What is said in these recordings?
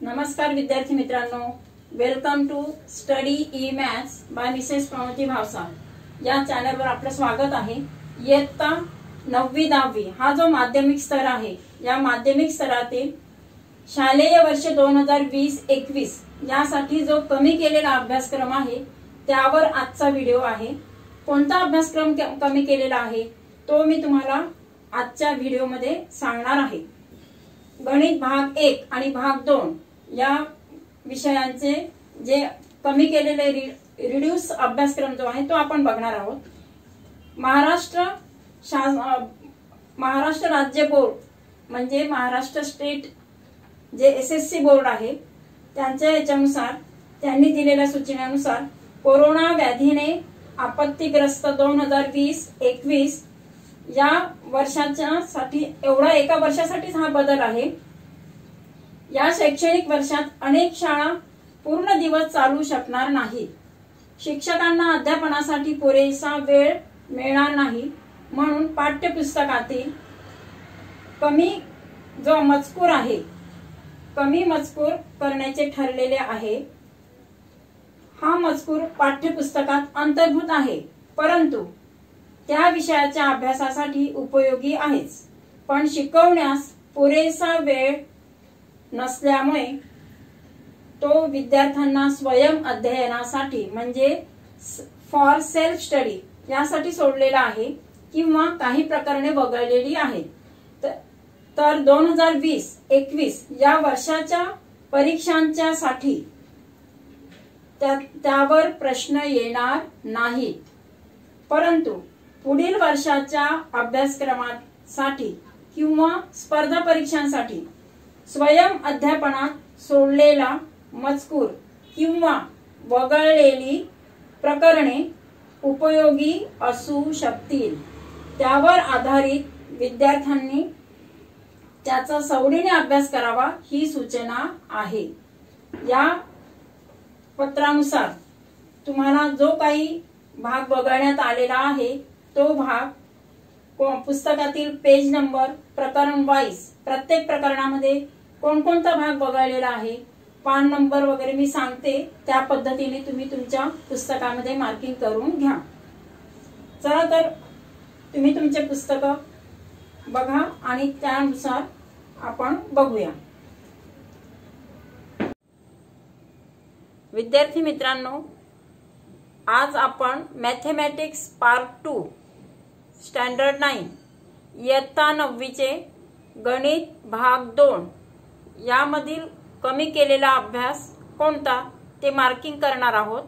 नमस्कार विद्यार्थी मित्रांनो, welcome to study e maths by Mrs Pranoti Bhavsar. या चॅनलवर आपलं स्वागत आहे। इयत्ता 9वी 10वी हा जो माध्यमिक स्तर आहे, या माध्यमिक स्तरातील शालेय वर्ष 2020-21 यासाठी जो कमी केलेला अभ्यासक्रम आहे त्यावर आजचा व्हिडिओ आहे। कोणता अभ्यासक्रम कमी केलेला आहे तो मी तुम्हाला आजच्या व्हिडिओमध्ये सांगणार आहे। गणित भाग 1 आणि भाग 2 या विषयांचे जे कमी केलेले रिड्यूस अभ्यासक्रम जो आहे तो आपण बघणार आहोत। महाराष्ट्र राज्य बोर्ड म्हणजे महाराष्ट्र स्टेट जे एसएससी बोर्ड आहे त्यांच्या याच्यानुसार त्यांनी दिलेल्या सूचनेनुसार कोरोना व्याधीने आपत्तीग्रस्त 2020-21 या वर्षासाठी एवढा एका वर्षासाठीच हा बदल आहे। या शैक्षणिक वर्षात अनेक शाळा पूर्ण दिवस चालू शकणार नाहीत। शिक्षकांना अध्यापनासाठी पुरेसा वेळ मिळणार नाही, म्हणून पाठ्यपुस्तकातील कमी मजकूर करण्याचे ठरलेले आहे। हा मजकूर पाठ्यपुस्तकात अंतर्भूत आहे, परंतु त्या विषयाच्या अभ्यासासाठी उपयोगी आहेच, पण शिकवण्यास पुरेसा वेळ नसल्यामुळे तो विद्यार्थ्यांना स्वयं अध्ययनासाठी म्हणजे फॉर सेल्फ स्टडी यासाठी सोडलेला आहे किंवा काही प्रकरणे वगळलेली आहेत। तर 2020-21 या वर्षाच्या परीक्षांच्या साठी त्यावर प्रश्न येणार नाही, परंतु पुढील वर्षाच्या अभ्यासक्रमासाठी किंवा स्पर्धा परीक्षांसाठी स्वयं अध्यापनात सोडलेला मजकूर किंवा वगळलेली प्रकरणे उपयोगी असू शकतील। त्यावर आधारित विद्यार्थ्यांनी त्याचा सवडीने अभ्यास करावा ही सूचना आहे। या पत्रानुसार तुम्हाला जो काही भाग वगळण्यात आलेला आहे तो भाग पुस्तकातील पेज नंबर प्रकरण वाईज प्रत्येक प्रकरणामध्ये कोणकोणता भाग वगळलेला आहे, पान नंबर वगैरे मी सांगते, त्या पद्धतीने तुम्ही तुमच्या पुस्तकामध्ये मार्किंग करून घ्या। चला तर तुम्ही तुमचे पुस्तक बघा आणि त्यानुसार आपण बघूया। विद्यार्थी मित्रांनो, आज आपण मॅथेमॅटिक्स पार्ट 2 स्टँडर्ड 9 इयत्ता 9वी चे गणित भाग 2 यामधील कमी केलेला अभ्यास कोणता ते मार्किंग करणार आहोत।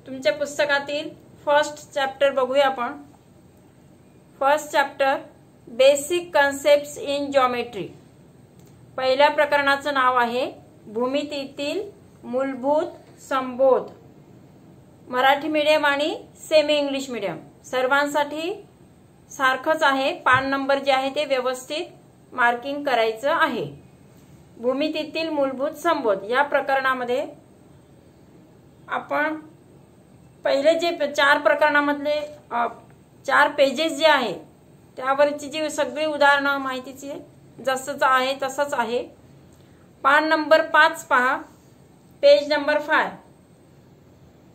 तुमच्या पुस्तकातील फर्स्ट चॅप्टर बघूया आपण। First chapter basic concepts in geometry. पहिल्या प्रकरणाचं नाव आहे भूमितीतील मूलभूत संबोध। मराठी मीडियम आणि सेमी इंग्लिश मीडियम सर्वांसाठी सारखंच आहे। पान नंबर जे आहे ते व्यवस्थित मार्किंग करायचं आहे। भूमितीतील मूलभूत संबोध या प्रकरणामध्ये आपण पहिले जे 4 प्रकरणामधले 4 पेजेस जे आहे त्यावरची जी सगळी उदाहरणं माहितीची जसंच आहे तसंच आहे। पान नंबर 5 पहा, पेज नंबर 5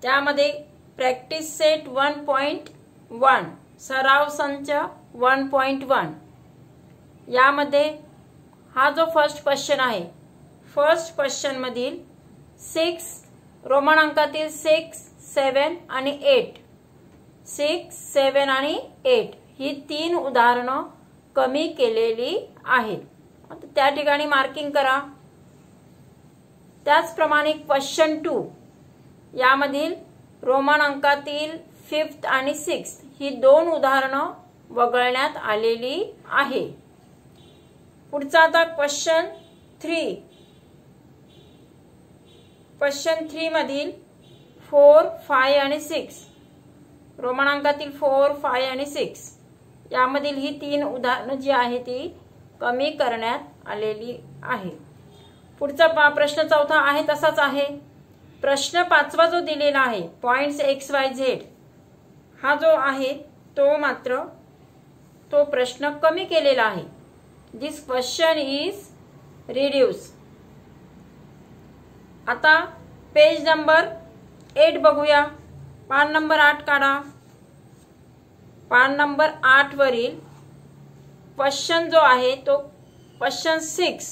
त्यामध्ये प्रॅक्टिस सेट 1.1 सराव संच 1.1 यामध्ये हा जो फर्स्ट क्वेश्चन आहे, फर्स्ट क्वेश्चन मधील 6 रोमन अंकातील 6, 7 आणि 8 6, 7 आणि 8 ही 3 उदाहरणं कमी केलेली आहेत। त्या ठिकाणी मार्किंग करा। त्याचप्रमाणे क्वेश्चन 2 यामधील रोमन अंकातील 5th आणि 6th ही 2 उदाहरणं वगळण्यात आलेली आहे। पुढचा आता क्वेश्चन 3 मधील 4, 5 आणि 6 रोमन अंकातील 4, 5 आणि 6 यामधील ही 3 उदाहरणं जी आहे ती कमी करण्यात आलेली आहे। पुढचा प्रश्न चौथा आहे तसाच आहे। प्रश्न 5वा जो दिलेला आहे पॉइंट्स XYZ हा जो आहे तो मात्र तो प्रश्न कमी केलेला आहे। दिस क्वेश्चन इज रिड्यूस। आता पेज नंबर 8 बघूया. पान नंबर 8 काढा. पान नंबर 8 वरील क्वेश्चन जो आहे तो क्वेश्चन 6,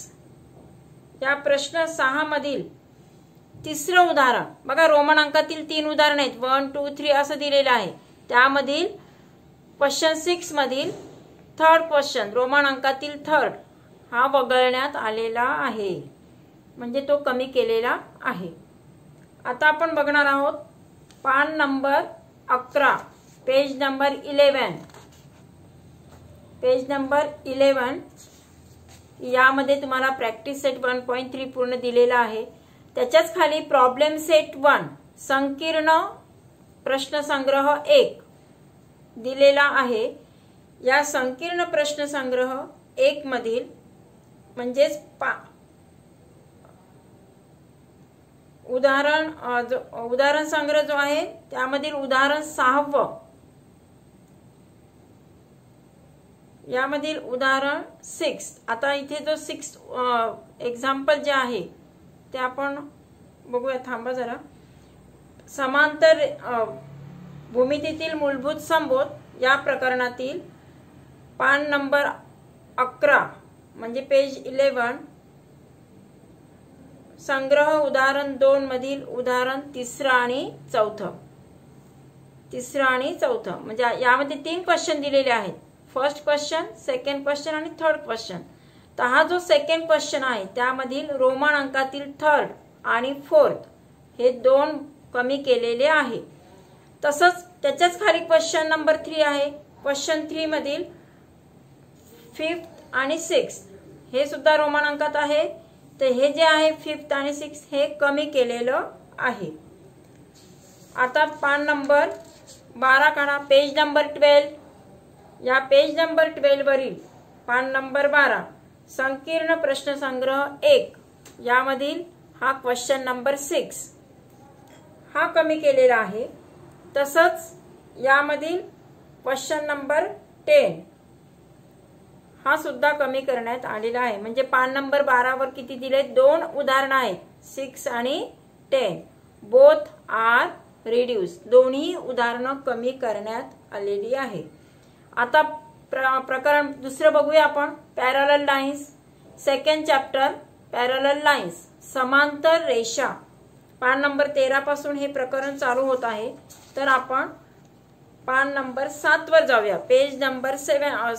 या प्रश्न 6 मधील तिसरं उदाहरण बघा. रोमन अंकातील 3 उदाहरण आहेत, 1 2 3 असं दिलेलं आहे. त्यामधील क्वेश्चन 6 मधील थर्ड क्वेश्चन, रोमन अंकातील थर्ड, हा वगळण्यात आलेला आहे, म्हणजे तो कमी केलेला आहे. आता आपण बघणार आहोत पान number 11, page number 11. Page number 11 यामध्ये तुम्हाला प्रॅक्टिस सेट 1.3 पूर्ण दिलेला आहे. त्याच्याच खाली प्रॉब्लेम सेट 1 संकीर्ण प्रश्नसंग्रह 1 दिलेला आहे. या संकीर्ण प्रश्नसंग्रह 1 मधील म्हणजेच उदाहरण संग्रह जो आहे त्यामधील उदाहरण 6, यामधील उदाहरण 6. आता इथे जो 6 एक्झाम्पल जे आहे ते आपण बघूया. थांबा जरा. समांतर भूमितीतील मूलभूत संबोध या प्रकरणातील पान नंबर 11 म्हणजे पेज 11 संग्रह उदाहरण 2 मधील उदाहरण 3 आणि 4. म्हणजे यामध्ये 3 क्वेश्चन दिलेले आहेत. फर्स्ट क्वेश्चन, सेकंड क्वेश्चन आणि थर्ड क्वेश्चन. तर हा जो सेकंड क्वेश्चन आहे त्यामधील रोमन अंकातील थर्ड आणि फोर्थ हे 2 कमी केलेले आहे. तसंच त्याच्याच खाली क्वेश्चन नंबर 3 आहे. क्वेश्चन 3 मधील 5th आणि 6th हे सुद्धा रोमन अंकात आहे. तर हे जे आहे 5th आणि 6th हे कमी केलेलं आहे. आता पान नंबर 12 काढा. Page number 12. या पेज नंबर 12 वरील पान नंबर 12 संकीर्ण प्रश्नसंग्रह 1 यामधील हा क्वेश्चन नंबर 6 हा कमी केलेला आहे. तसंच यामधील क्वेश्चन नंबर 10 हा सुद्धा कमी करण्यात आलेला आहे. म्हणजे पान नंबर 12 वर किती दिले? 2 उदाहरण आहेत, 6 आणि 10. Both are reduce. दोन्ही उदाहरणं कमी करण्यात आलेली आहे. आता प्रकरण दुसरं बघूया आपण. Parallel lines, second chapter parallel lines, समांतर रेषा. पान नंबर 13 पासून हे प्रकरण चालू होत आहे. तर आपण पान नंबर 7 वर जाऊया. पेज नंबर 17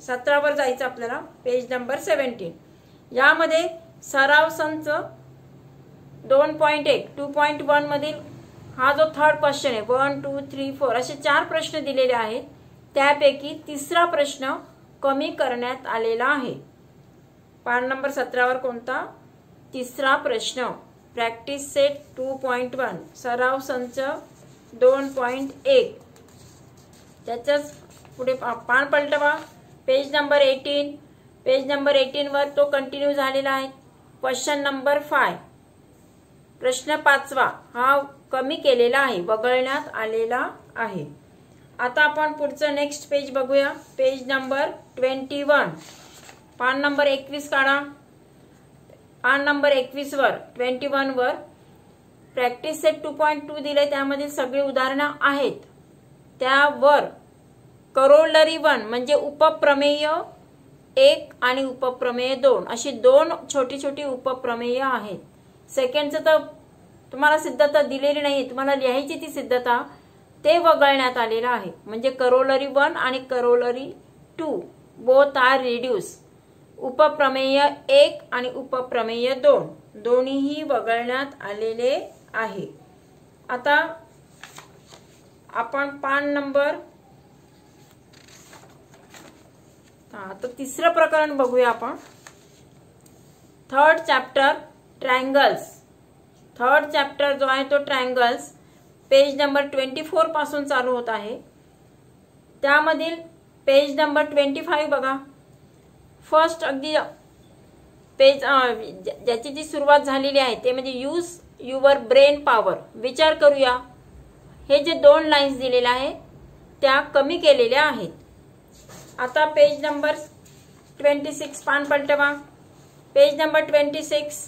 17 वर जायचं आपल्याला. पेज नंबर 17 यामध्ये सराव संच 2.1 2.1 मधील हा जो थर्ड क्वेश्चन आहे 1 2 3 4 असे 4 प्रश्न दिलेले आहेत. त्यापैकी तिसरा प्रश्न कमी करण्यात आलेला आहे. पान नंबर 17 वर कोणता? तिसरा प्रश्न. प्रॅक्टिस सेट 2.1 सराव संच 2.1. त्याच्याच पुढे पान पलटवा. Page number 18. पेज नंबर 18 वर तो कंटिन्यू झालेला आहे. क्वेश्चन नंबर 5 प्रश्न 5वा हा कमी केलेला आहे, वगळण्यात आलेला आहे. आता आपण पुढचं नेक्स्ट पेज बघूया. Page number 21. पान नंबर 21 काढा. पान नंबर 21 वर 21 वर प्रॅक्टिस सेट 2.2 दिले. त्यामध्ये सगळी उदाहरणं आहेत. त्यावर करोलरी 1 म्हणजे उपप्रमेय 1 आणि उपप्रमेय 2 अशी 2 छोटी छोटी उपप्रमेय आहेत. सेकंडचं तर तुम्हाला सिद्धता दिलेली नाही, तुम्हाला लिहायची ती सिद्धता, ते वगळण्यात आलेलं आहे. म्हणजे करोलरी 1 आणि करोलरी 2 बोथ आर रिड्यूस. उपप्रमेय 1 आणि उपप्रमेय 2 दोन्हीही वगळण्यात आलेले आहे. आता आपण पान नंबर आता तिसरं प्रकरण बघूया आपण. Third chapter triangles. Third chapter जो आहे तो ट्रायंगल्स पेज नंबर 24 पासून चालू होत आहे. त्यामधील पेज नंबर 25 बघा. फर्स्ट अगदी पेज ज्याची जी सुरुवात झालेली आहे ते म्हणजे यूज युअर ब्रेन पॉवर. विचार करूया. हे जे 2 लाईन्स दिलेल्या आहेत त्या कमी केलेल्या आहेत. आता पेज नंबर 26 पान पलटवा. पेज नंबर 26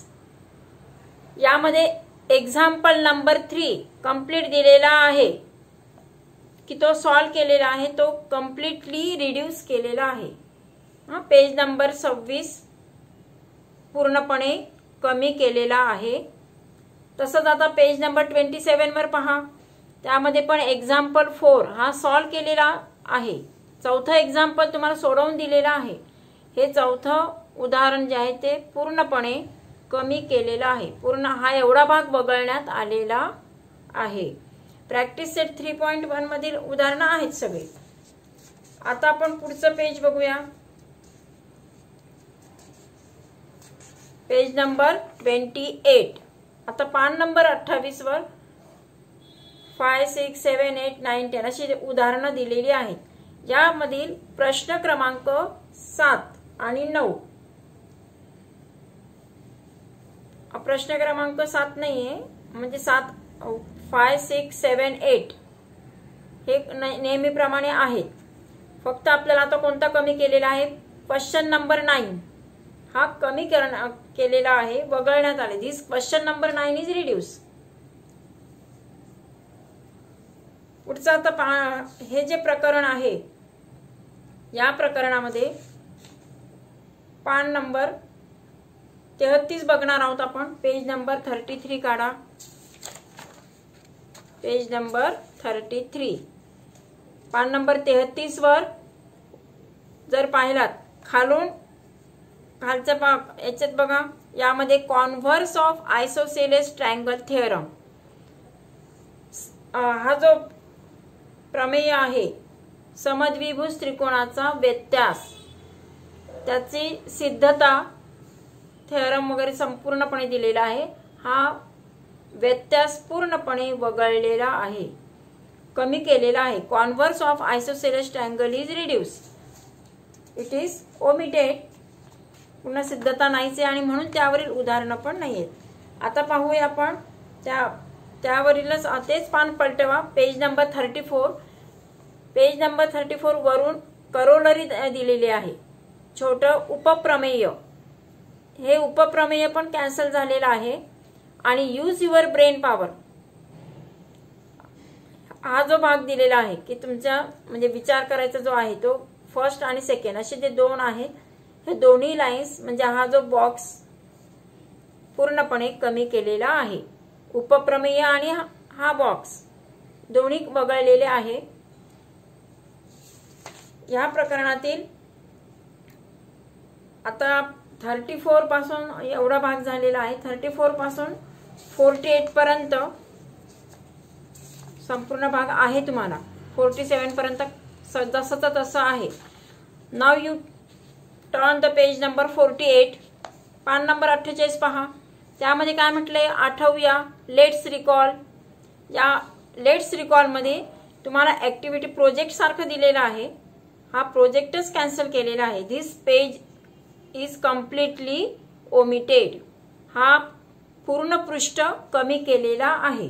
यामध्ये एक्झाम्पल नंबर 3 कंप्लीट दिलेला आहे की तो सॉल्व केलेला आहे, तो कम्प्लिटली रिड्यूस केलेला आहे. पेज नंबर 26 पूर्णपणे कमी केलेला आहे. तसंच आता पेज नंबर 27 वर पहा, त्यामध्ये पण एक्झाम्पल 4 हा सॉल्व केलेला आहे. चौथं एक्झाम्पल तुम्हाला सोडवून दिलेला आहे. हे चौथं उदाहरण जे आहे ते पूर्णपणे कमी केलेलं आहे. पूर्ण हा एवढा भाग वगळण्यात आलेला आहे. प्रॅक्टिस सेट 3.1 मधील उदाहरणं आहेत सगळे. आता आपण पुढचं पेज बघूया. Page number 28. आता पान नंबर 28 वर 5, 6, 7, 8, 9, 10 अशी उदाहरणं दिलेली आहेत. यामधील प्रश्न क्रमांक 7 आणि 9. प्रश्न क्रमांक 7 नाहीये, म्हणजे 7, 5, 6, 7, 8 हे नेहमीप्रमाणे आहेत. फक्त आपल्याला आता कोणता कमी केलेला आहे? क्वेश्चन नंबर 9 हा कमी केलेला आहे, वगळण्यात आले. दिस क्वेश्चन नंबर 9 इज रिड्यूस. पुढचं आता हे जे प्रकरण आहे, या प्रकरणामध्ये पान नंबर 33 बघणार आहोत आपण. पेज नंबर 33 काढा. पेज नंबर 33 पान नंबर 33 वर जर पाहिलात, खालचा भाग याच्यात बघा, यामध्ये converse of isosceles triangle theorem हा जो प्रमेय आहे, समद्विभुज त्रिकोणाचा व्यत्यास, त्याची सिद्धता थिअरम वगैरे संपूर्णपणे दिलेला आहे. हा व्यत्यास पूर्णपणे वगळलेला आहे, कमी केलेला आहे. Converse of isosceles triangle is reduce, it is omitted. पुन्हा सिद्धता नाहीच आहे आणि म्हणून त्यावरील उदाहरणं पण नाहीयेत. आता पाहूया आपण त्यावरीलच तेच पान पलटवा. Page number 34. पेज नंबर 34 वरून करोलरी दिलेली आहे, छोटं उपप्रमेय. हे उपप्रमेय पण कॅन्सल झालेलं आहे. आणि यूज युअर ब्रेन पॉवर हा जो भाग दिलेला आहे की तुमचा म्हणजे विचार करायचा जो आहे तो फर्स्ट आणि सेकंड असे जे दोन आहेत, हे दोन्ही लाईन्स म्हणजे हा जो बॉक्स पूर्णपणे कमी केलेला आहे. उपप्रमेय आणि हा बॉक्स दोन्ही वगळलेले आहे. या प्रकरणातील आता 34 पासून एवढा भाग झालेला आहे. 34 पासून 48 पर्यंत संपूर्ण भाग आहे तुम्हाला. 47 पर्यंत जसंचा तसं आहे. Now you turn the page number 48. पान नंबर 48 पहा. त्यामध्ये काय म्हटलंय आठवूया. Let's recall. या लेट्स रिकॉल मध्ये तुम्हाला ऍक्टिव्हिटी प्रोजेक्ट सारखं दिलेलं आहे. हा प्रोजेक्टच कॅन्सल केलेला आहे. दिस पेज इज कम्प्लिटली ओमिटेड. हा पूर्ण पृष्ठ कमी केलेला आहे.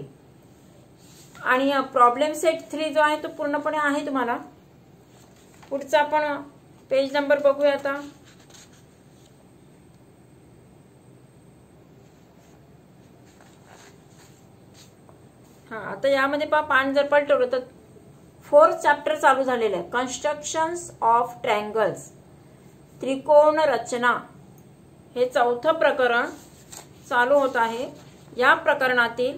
आणि प्रॉब्लेम सेट 3 जो आहे तो पूर्णपणे आहे तुम्हाला. पुढचा आपण पेज नंबर बघूया आता. आता यामध्ये पहा पान जर पलटवलं तर 4th चॅप्टर चालू झालेलं आहे. कन्स्ट्रक्शन्स ऑफ ट्रायंगल्स, त्रिकोण रचना, हे 4थं प्रकरण चालू होत आहे. या प्रकरणातील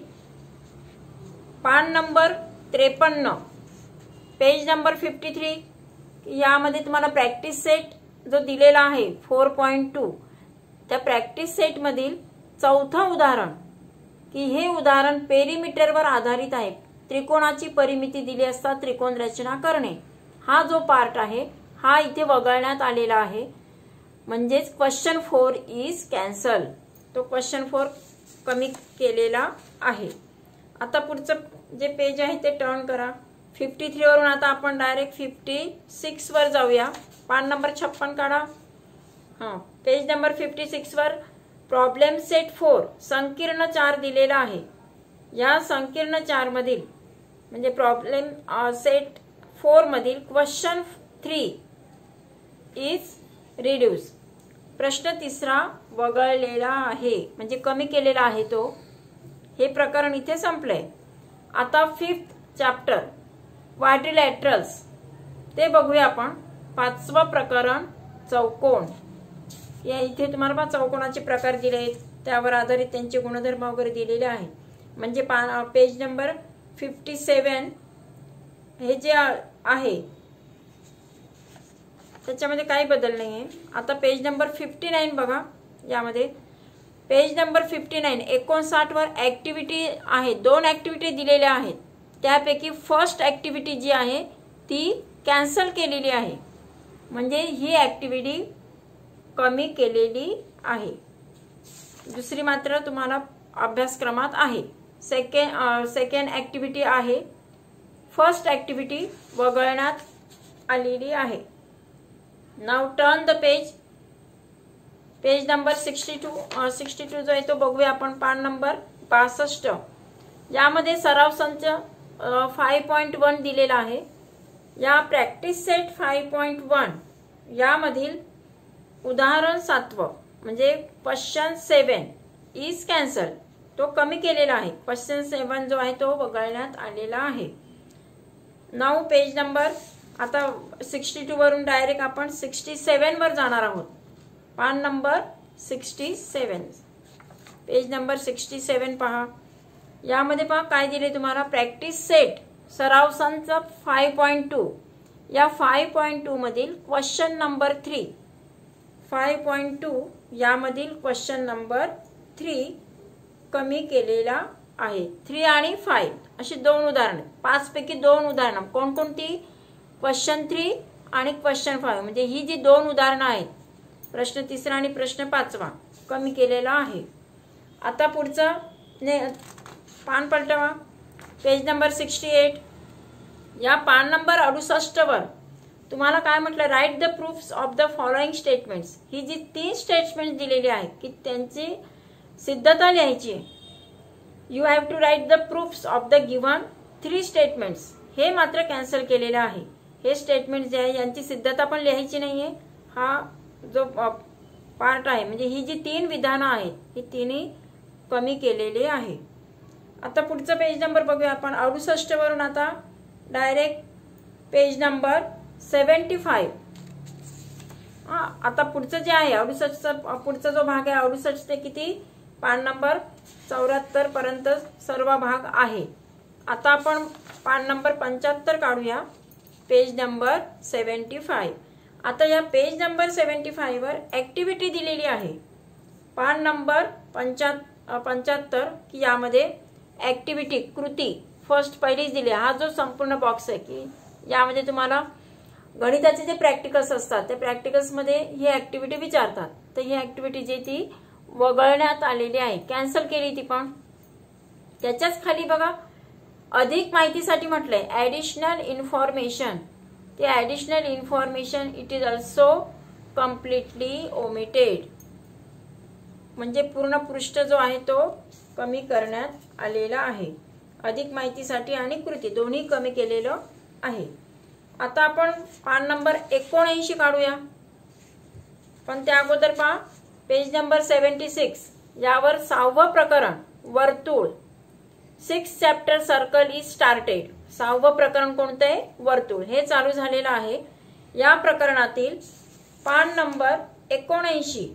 पान नंबर 53 पेज नंबर 53 यामध्ये तुम्हाला प्रॅक्टिस सेट जो दिलेला आहे 4.2 त्या प्रॅक्टिस सेट मधील 4थं उदाहरण की हे उदाहरण पेरिमीटरवर आधारित आहे. त्रिकोणाची परिमिती दिली असता त्रिकोण रचना करणे हा जो पार्ट आहे हा इथे वगळण्यात आलेला आहे. म्हणजेच क्वेश्चन 4 इज कॅन्सल. तो क्वेश्चन 4 कमी केलेला आहे. आता पुढचं जे पेज आहे ते टर्न करा. 53 वरून आता आपण डायरेक्ट 56 वर जाऊया. पान नंबर 56 काढा. पेज नंबर 56 वर प्रॉब्लेम सेट 4 संकीर्ण 4 दिलेला आहे. या संकीर्ण 4 मधील म्हणजे प्रॉब्लेम सेट 4 मधील क्वेश्चन 3 इज रिड्यूस. प्रश्न तिसरा वगळलेला आहे म्हणजे कमी केलेला आहे तो. हे प्रकरण इथे संपलंय. आता 5th चॅप्टर क्वाड्रिलॅटरल्स ते बघूया आपण. 5वं प्रकरण चौकोन. या इथे तुम्हाला पहा चौकोनाचे प्रकार दिले आहेत, त्यावर आधारित त्यांचे गुणधर्म वगैरे दिलेले आहेत. म्हणजे पेज नंबर 57 हे जे आहे त्याच्यामध्ये काही बदल नाही आहे. आता पेज नंबर 59 बघा. यामध्ये पेज नंबर 59 59 वर ऍक्टिव्हिटी आहे. 2 ऍक्टिव्हिटी दिलेल्या आहेत. त्यापैकी फर्स्ट ऍक्टिव्हिटी जी आहे ती कॅन्सल केलेली आहे म्हणजे ही ऍक्टिव्हिटी कमी केलेली आहे. दुसरी मात्र तुम्हाला अभ्यासक्रमात आहे. सेकंड ऍक्टिव्हिटी आहे. फर्स्ट ऍक्टिव्हिटी वगळण्यात आलेली आहे. Now turn the page. Page number 62 जो आहे तो बघूया आपण. पान नंबर 62. यामध्ये सराव संच 5.1 दिलेला आहे. या प्रॅक्टिस सेट 5.1 यामधील उदाहरण 7 म्हणजे क्वेश्चन 7 इज कॅन्सल तो कमी केलेला आहे. क्वेश्चन 7 जो आहे तो वगळण्यात आलेला आहे. नाउ पेज नंबर आता 62 वरून डायरेक्ट आपण 67 वर जाणार आहोत. पान नंबर 67. पेज नंबर 67 पहा. यामध्ये पहा काय दिले तुम्हाला. प्रॅक्टिस सेट सराव संच 5.2 या 5.2 मधील क्वेश्चन नंबर 3 5.2 यामधील क्वेश्चन नंबर 3 कमी केलेला आहे. 3 आणि 5 अशी 2 उदाहरणे. 5 पैकी 2 उदाहरणं कोणकोणती. क्वेश्चन 3 आणि क्वेश्चन 5 म्हणजे ही जी 2 उदाहरणं आहेत. प्रश्न तिसरा आणि प्रश्न 5वा कमी केलेला आहे. आता पुढचं पान पलटवा. Page number 68. या पान नंबर 68 वर तुम्हाला काय म्हटलं. Write the proofs of the following statements. ही जी 3 स्टेटमेंट दिलेली आहेत की त्यांची सिद्धता लिहायची आहे. You have to write the proofs of the given 3 statements. हे मात्र कॅन्सल केलेलं आहे. हे स्टेटमेंट जे आहे यांची सिद्धता पण लिहायची नाहीये. हा जो पार्ट आहे म्हणजे ही जी 3 विधानं आहेत ही तिन्ही कमी केलेली आहे. आता पुढचं पेज नंबर बघूया आपण. 68 वरून आता डायरेक्ट पेज नंबर 75. आता पुढचं जे आहे 68चा पुढचा जो भाग आहे 68 ते किती पान नंबर 74 पर्यंत सर्व भाग आहे. आता आपण पान नंबर 75 काढूया. Page number 75. आता या पेज नंबर 75 वर ऍक्टिव्हिटी दिलेली आहे. पान नंबर 75 की यामध्ये ऍक्टिव्हिटी कृती फर्स्ट पहिलीच दिली. हा जो संपूर्ण बॉक्स आहे की यामध्ये तुम्हाला गणिताचे जे प्रॅक्टिकल्स असतात त्या प्रॅक्टिकल्स मध्ये ही ऍक्टिव्हिटी विचारतात. तर ही ऍक्टिव्हिटी जी ती वगळण्यात आलेली आहे. कॅन्सल केली ती पण. त्याच्याच खाली बघा अधिक माहितीसाठी म्हटलंय ऍडिशनल इन्फॉर्मेशन. ते additional information it is also completely omitted म्हणजे पूर्ण पृष्ठ जो आहे तो कमी करण्यात आलेला आहे. अधिक माहितीसाठी आणि कृती दोन्ही कमी केलेलं आहे. आता आपण पान नंबर 79 काढूया. पण त्या अगोदर पहा पेज नंबर 76 यावर 6वं प्रकरण वर्तुळ 6th chapter circle is started. 6वं प्रकरण कोणतं आहे. वर्तुळ. हे चालू झालेलं आहे. या प्रकरणातील पान नंबर 79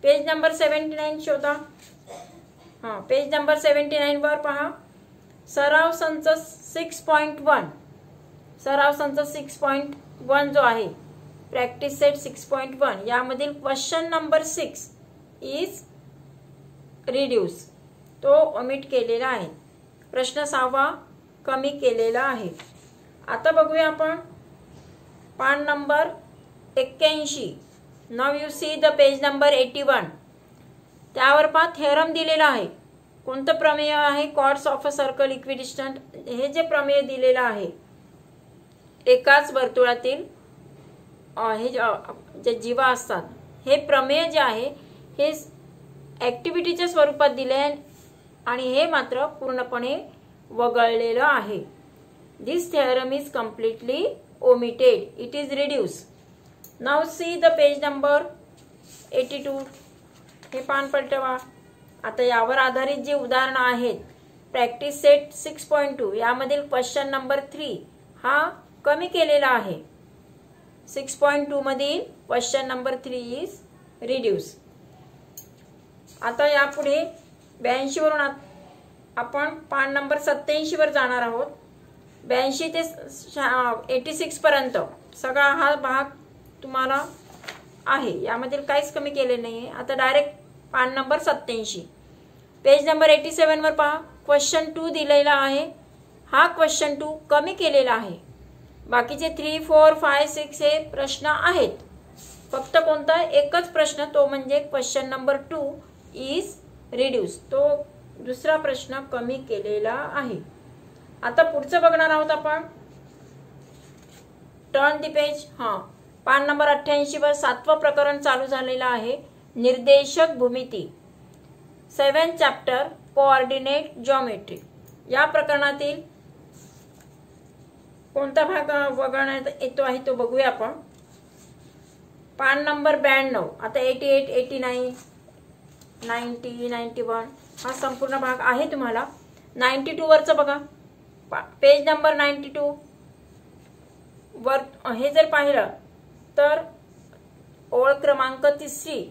पेज नंबर 79 शोधा. पेज नंबर 79 वर पहा सराव संच 6.1 सराव संच 6.1 जो आहे प्रॅक्टिस सेट 6.1 यामधील क्वेश्चन नंबर 6 इज रिड्यूस तो ओमिट केलेला आहे. प्रश्न 6वा कमी केलेला आहे. आता बघूया आपण पान number 81. Now you see the page number 81. त्यावर पहा थेरम दिलेला आहे. कोणतं प्रमेय आहे. Chords of a circle equidistant. हे जे प्रमेय दिलेलं आहे एकाच वर्तुळातील हे जे जीवा असतात हे प्रमेय जे आहे हे ऍक्टिव्हिटीच्या स्वरूपात दिले आणि हे मात्र पूर्णपणे वगळलेलं आहे. This theorem is completely omitted. It is reduce. Now see the page number 82 हे पान पलटवा. आता यावर आधारित जे उदाहरणं आहेत, प्रॅक्टिस सेट 6.2 यामधील क्वेश्चन नंबर 3 हा कमी केलेला आहे. 6.2 मधील क्वेश्चन नंबर 3 इज रिड्यूस. आता यापुढे 82 वरून आपण पान नंबर 87 वर जाणार आहोत. 82 ते 86 पर्यंत सगळा हा भाग तुम्हाला आहे, यामधील काहीच कमी केले नाहीये. आता डायरेक्ट पान नंबर 87 पेज नंबर 87 वर पहा. क्वेश्चन 2 दिलेला आहे. हा क्वेश्चन 2 कमी केलेला आहे. बाकीचे 3, 4, 5, 6 हे प्रश्न आहेत. फक्त कोणता एकच प्रश्न, तो म्हणजे क्वेश्चन नंबर 2 इज रिड्यूस, तो दुसरा प्रश्न कमी केलेला आहे. आता पुढचं बघणार आहोत आपण. Turn the page. पान नंबर 88 वर 7वं प्रकरण चालू झालेलं आहे. निर्देशक भूमिती, 7th चॅप्टर कोऑर्डिनेट जिओमेट्री. या प्रकरणातील कोणता भाग वगळण्यात येतो आहे तो बघूया आपण. पान नंबर 92. आता 88, 89, 90, 91 हा संपूर्ण भाग आहे तुम्हाला. 92 वरचं बघा. पेज नंबर 92 वर हे जर पाहिलं तर ओळ क्रमांक 3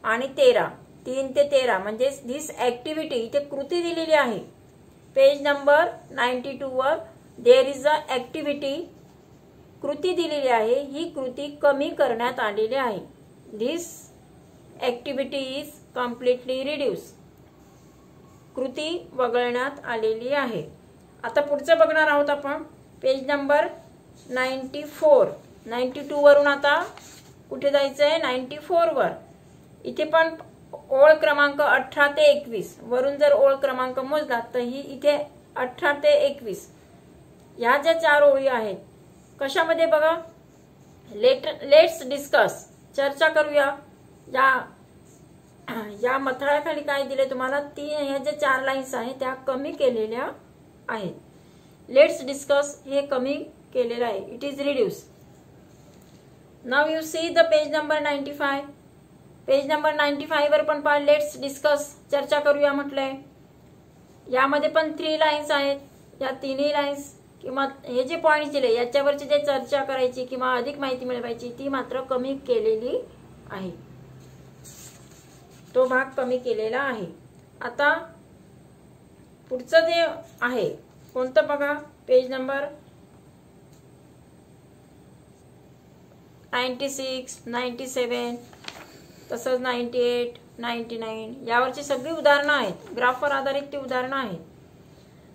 आणि 13, 3 ते 13 म्हणजे धिस ऍक्टिव्हिटी, इथे कृती दिलेली आहे. Page number 92 were there is a activity, कृती दिलेली आहे. ही कृती कमी करण्यात आलेली आहे. This activity is completely reduce, कृती वगळण्यात आलेली आहे. आता पुढचं बघणार आहोत आपण. Page number 94. 92 वरून आता कुठे जायचं आहे? 94 वर. इथे पण ओळ क्रमांक 18 ते 21 वरून जर ओळ क्रमांक मोजला तर ही इथे 18 ते 21 ह्या ज्या 4 ओळी आहेत, कशामध्ये बघा, लेट्स डिस्कस, चर्चा करूया. या मथळ्याखाली काय दिले तुम्हाला, ह्या ज्या 4 लाईन्स आहेत त्या कमी केलेल्या आहेत. लेट्स डिस्कस हे कमी केलेलं आहे. It is reduce. Now you see the page number 95. Page number 95 वर पण पहा, लेट्स डिस्कस, चर्चा करूया म्हटलंय. यामध्ये पण 3 लाईन्स आहेत. या 3ही लाईन्स किंवा हे जे पॉइंट्स दिले याच्यावरची जे चर्चा करायची किंवा अधिक माहिती मिळवायची ती मात्र कमी केलेली आहे. तो भाग कमी केलेला आहे. आता पुढचं जे आहे कोणतं बघा, पेज नंबर 96, 97 तसंच 98, 99 यावरची सगळी उदाहरणं आहेत. ग्राफवर आधारित ती उदाहरणं आहेत.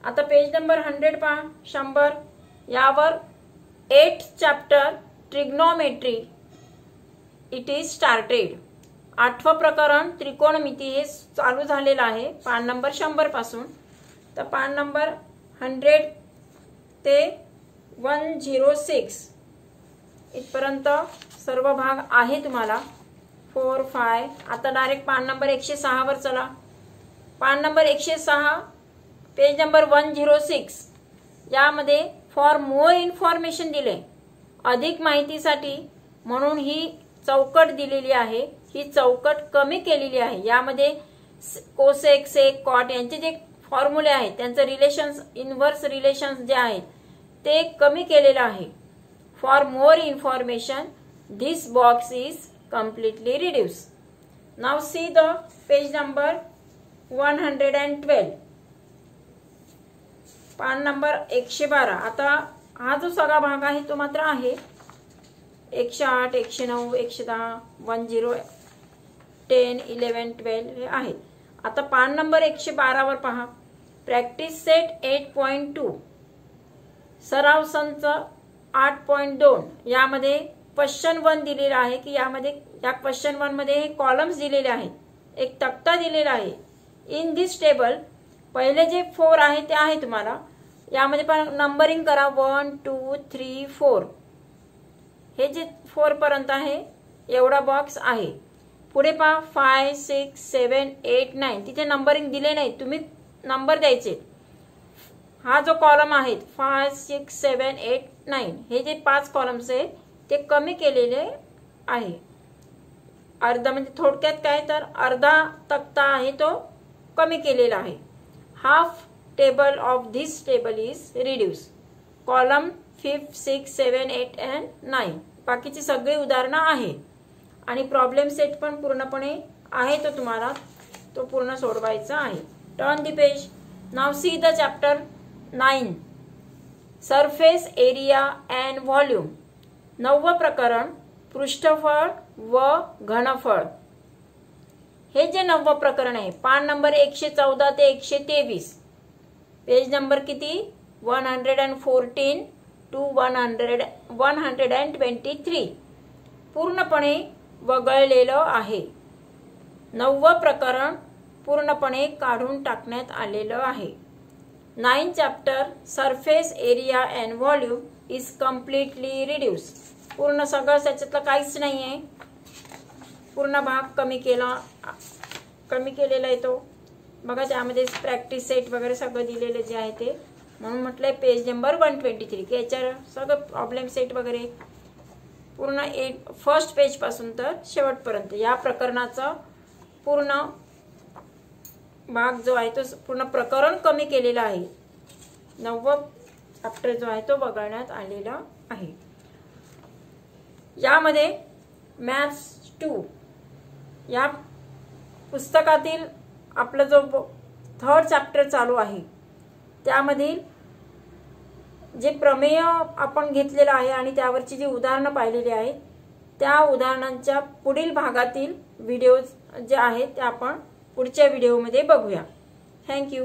आता पेज नंबर 100 पहा, 100 यावर 8th chapter trigonometry it is started. 8वं प्रकरण त्रिकोणमिती हे चालू झालेलं आहे पान नंबर 100 पासून. तर पान नंबर 100 ते 106 इथपर्यंत सर्व भाग आहे तुम्हाला. 4, 5. आता डायरेक्ट पान नंबर 106 वर चला. पान नंबर 106 पेज नंबर 106 यामध्ये फॉर मोर इन्फॉर्मेशन दिले, अधिक माहितीसाठी म्हणून ही चौकट दिलेली आहे. ही चौकट कमी केलेली आहे. यामध्ये कोसेक, सेक, कॉट यांचे जे फॉर्म्युले आहेत त्यांचं रिलेशन्स, इनव्हर्स रिलेशन्स जे आहेत ते कमी केलेलं आहे. For more information this box is completely reduce. Now see the page number 112. पान नंबर 112. आता हा जो सगळा भाग आहे तो मात्र आहे 108, 109, 110, 10, 10, 11, 12 हे आहेत. आता पान नंबर 112 वर पहा, प्रॅक्टिस सेट 8.2 सराव संच 8.2 यामध्ये क्वेश्चन 1 दिलेला आहे की यामध्ये या क्वेश्चन 1 मध्ये हे कॉलम्स दिलेले आहेत. एक तक्ता दिलेला आहे. इन दिस टेबल पहिले जे 4 आहे ते आहे तुम्हाला. यामध्ये पण नंबरिंग करा 1, 2, 3, 4. हे जे 4 पर्यंत आहे एवढा बॉक्स आहे. पुढे पहा 5, 6, 7, 8, 9 तिथे नंबरिंग दिले नाही, तुम्ही नंबर द्यायचे. हा जो कॉलम आहे 5, 6, 7, 8, 9 हे जे 5 कॉलम्स आहेत ते कमी केलेले आहे. अर्धा म्हणजे थोडक्यात काय तर अर्धा तक्ता आहे तो कमी केलेला आहे. Half table of this table is reduce. Column 5, 6, 7, 8 and 9. बाकीची सगळी उदाहरणं आहे आणि प्रॉब्लेम सेट पण पूर्णपणे आहे तो तुम्हाला तो पूर्ण सोडवायचा आहे. Turn the page. Now see the chapter 9 surface area and volume. 9वे प्रकरण पृष्ठफळ व घनफळ. हे जे 9वे प्रकरण आहे पान नंबर 114 ते 123. पेज नंबर किती 114 to 123 पूर्णपणे वगळलेलं आहे. 9वे प्रकरण पूर्णपणे काढून टाकण्यात आलेलं आहे. 9 chapter surface area and volume is completely reduce. पूर्ण सगळं त्याच्यातलं काहीच नाही आहे. पूर्ण भाग कमी केलेला आहे तो बघा. त्यामध्ये प्रॅक्टिस सेट वगैरे सगळं दिलेलं जे आहे ते म्हणून म्हटलंय पेज नंबर 123 की याच्यावर सगळं प्रॉब्लेम सेट वगैरे पूर्ण फर्स्ट पेज पासून तर शेवटपर्यंत या प्रकरणाचा पूर्ण भाग जो आहे तो पूर्ण प्रकरण कमी केलेला आहे. 9वा चॅप्टर जो आहे तो वगळण्यात आलेला आहे. यामध्ये मॅथ्स 2 या पुस्तकातील आपला जो 3rd चॅप्टर चालू आहे त्यामधील जे प्रमेय आपण घेतलेलं आहे आणि त्यावरची जी उदाहरणं पाहिलेली आहेत त्या उदाहरणांच्या पुढील भागातील व्हिडिओज जे आहेत ते आपण पुढच्या व्हिडिओमध्ये बघूया. थँक्यू.